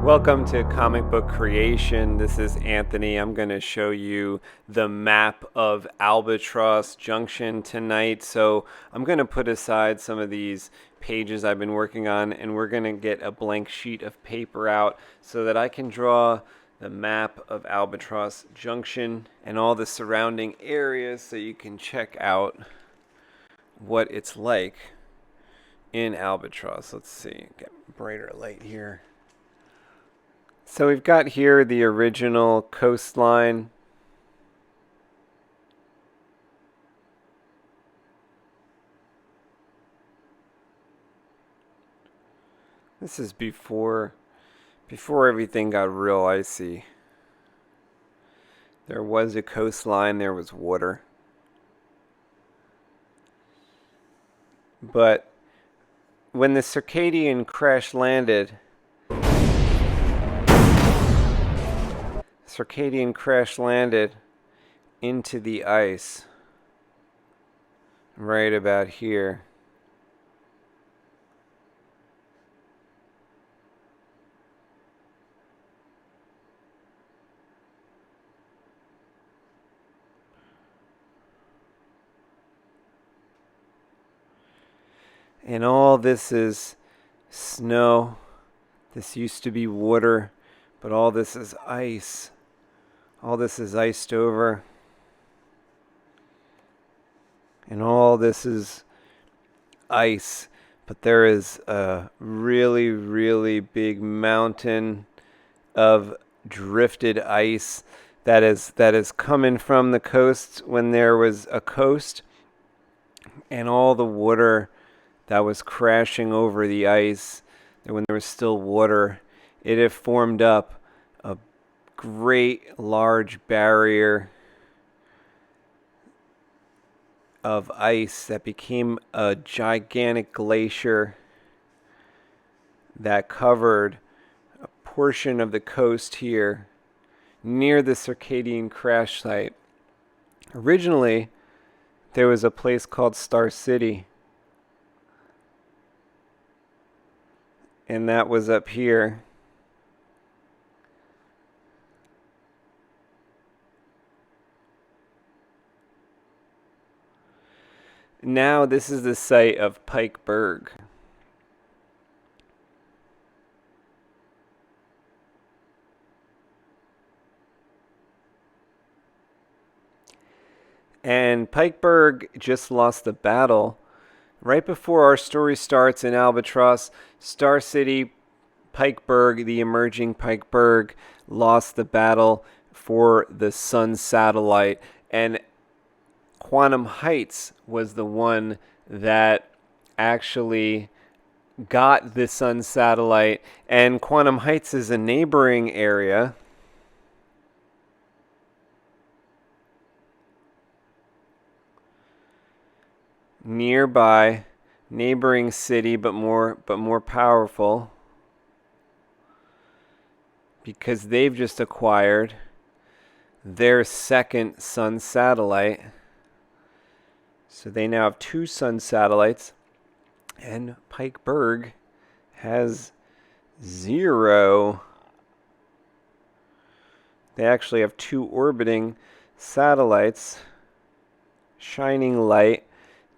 Welcome to Comic Book Creation. This is Anthony. I'm going to show you the map of Albatross Junction tonight. So I'm going to put aside some of these pages I've been working on, and we're going to get a blank sheet of paper out so that I can draw the map of Albatross Junction and all the surrounding areas so you can check out what it's like in Albatross. Let's see, get brighter light here. So we've got here the original coastline. This is before everything got real icy. There was a coastline, there was water. But when the circadian crash landed, into the ice right about here. And all this is snow. This used to be water, but all this is ice. All this is iced over. And all this is ice. But there is a really, really big mountain of drifted ice that is coming from the coast when there was a coast. And all the water that was crashing over the ice, when there was still water, it had formed up a great large barrier of ice that became a gigantic glacier that covered a portion of the coast here near the circadian crash site. Originally, there was a place called Star City, and that was up here. Now this is the site of Pikeberg. And Pikeberg just lost the battle. Right before our story starts in Albatross, Star City, Pikeberg, the emerging Pikeberg, lost the battle for the Sun satellite. And Quantum Heights was the one that actually got the Sun satellite. And Quantum Heights is a neighboring area. Nearby, neighboring city, but more powerful, because they've just acquired their second Sun satellite. So they now have two Sun satellites, and Pikeberg has 0. They actually have 2 orbiting satellites shining light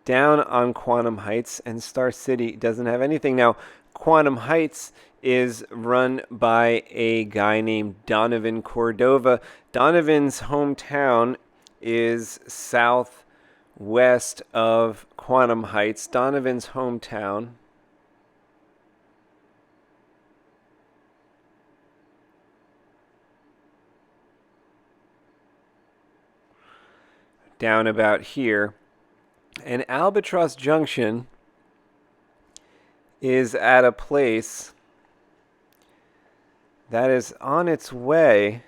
down on Quantum Heights, and Star City doesn't have anything. Now, Quantum Heights is run by a guy named Donovan Cordova. Donovan's hometown is southwest of Quantum Heights. Donovan's hometown. Down about here. And Albatross Junction is at a place that is on its way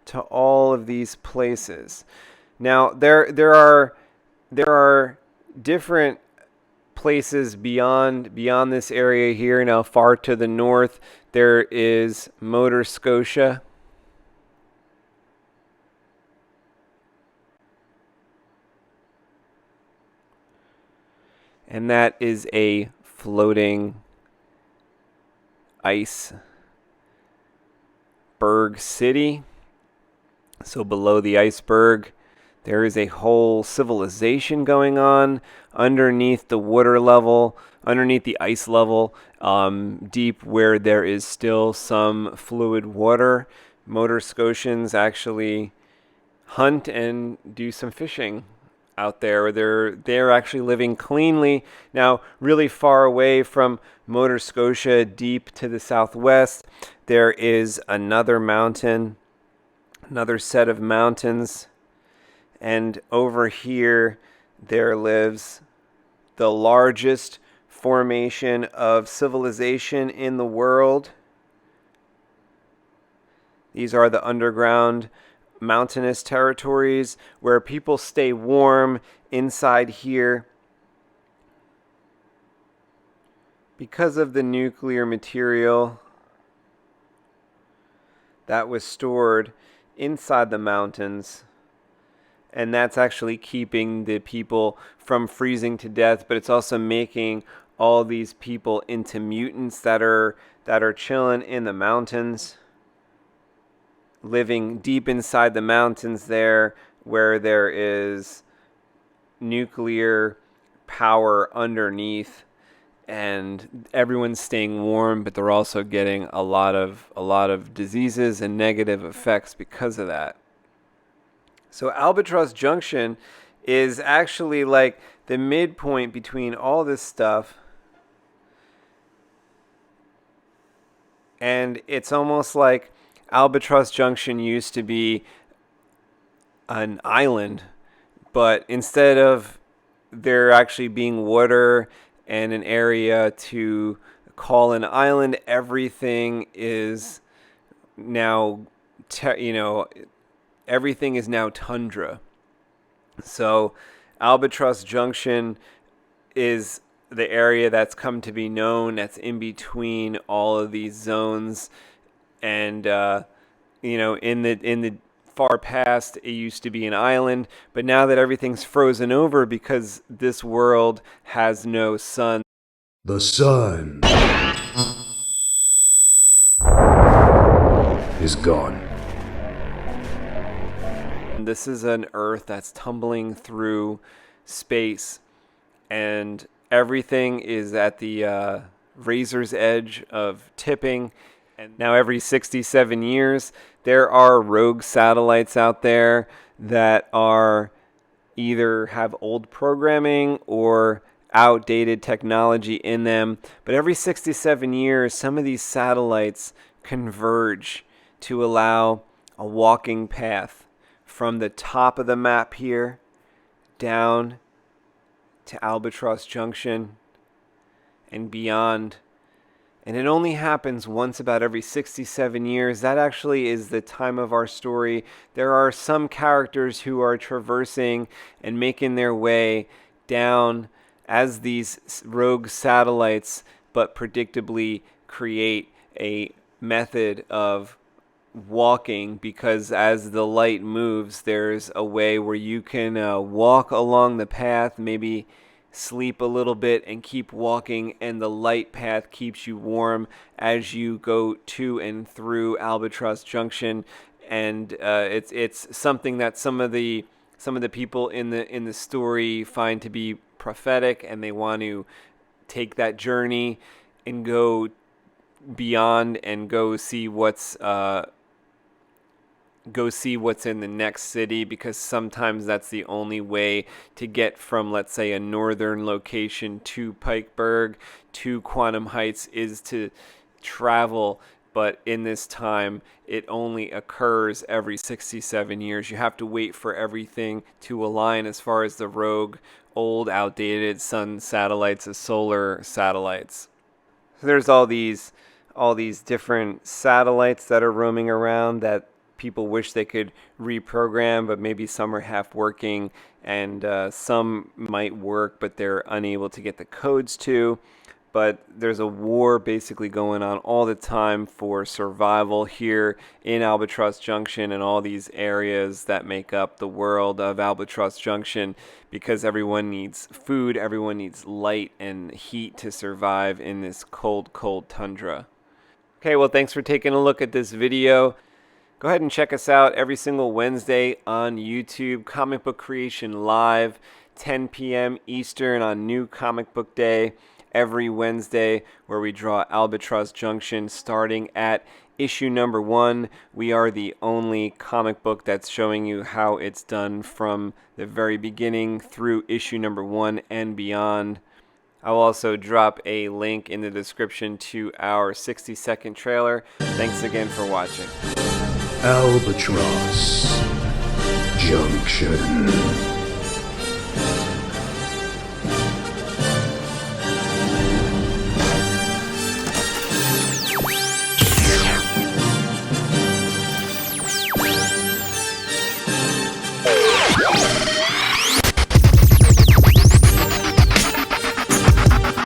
to all of these places. Now there are different places beyond this area here. Now far to the north there is Motor Scotia. And that is a floating ice Berg City. So below the iceberg, there is a whole civilization going on underneath the water level, underneath the ice level, deep where there is still some fluid water. Motor Scotians actually hunt and do some fishing out there. They're actually living cleanly. Now, really far away from Motor Scotia, deep to the southwest, there is another mountain, another set of mountains. And over here, there lives the largest formation of civilization in the world. These are the underground mountainous territories where people stay warm inside here because of the nuclear material that was stored inside the mountains. And that's actually keeping the people from freezing to death, but it's also making all these people into mutants that are chilling in the mountains, living deep inside the mountains there, where there is nuclear power underneath, and everyone's staying warm, but they're also getting a lot of diseases and negative effects because of that. So Albatross Junction is actually like the midpoint between all this stuff, and it's almost like Albatross Junction used to be an island, but instead of there actually being water and an area to call an island, everything is now everything is now tundra. So Albatross Junction is the area that's come to be known, that's in between all of these zones. And in the far past, it used to be an island, but now that everything's frozen over because this world has no sun. The sun is gone. This is an Earth that's tumbling through space, and everything is at the razor's edge of tipping. And now every 67 years, there are rogue satellites out there that are either have old programming or outdated technology in them. But every 67 years, some of these satellites converge to allow a walking path from the top of the map here down to Albatross Junction and beyond. And it only happens once about every 67 years. That actually is the time of our story. There are some characters who are traversing and making their way down as these rogue satellites, but predictably create a method of walking, because as the light moves, there's a way where you can walk along the path, maybe sleep a little bit and keep walking, and the light path keeps you warm as you go to and through Albatross Junction. And it's something that some of the people in the story find to be prophetic, and they want to take that journey and go beyond and go see what's in the next city, because sometimes that's the only way to get from, let's say, a northern location to Pikeberg to Quantum Heights is to travel. But in this time, it only occurs every 67 years. You have to wait for everything to align as far as the rogue, old, outdated sun satellites, the solar satellites. So there's all these different satellites that are roaming around that people wish they could reprogram, but maybe some are half working, and some might work, but they're unable to get the codes to. But there's a war basically going on all the time for survival here in Albatross Junction and all these areas that make up the world of Albatross Junction, because everyone needs food, everyone needs light and heat to survive in this cold, cold tundra. Okay, well, thanks for taking a look at this video. Go ahead and check us out every single Wednesday on YouTube, Comic Book Creation Live, 10 p.m. Eastern on New Comic Book Day, every Wednesday, where we draw Albatross Junction starting at issue number 1. We are the only comic book that's showing you how it's done from the very beginning through issue number 1 and beyond. I'll also drop a link in the description to our 60-second trailer. Thanks again for watching. Albatross Junction.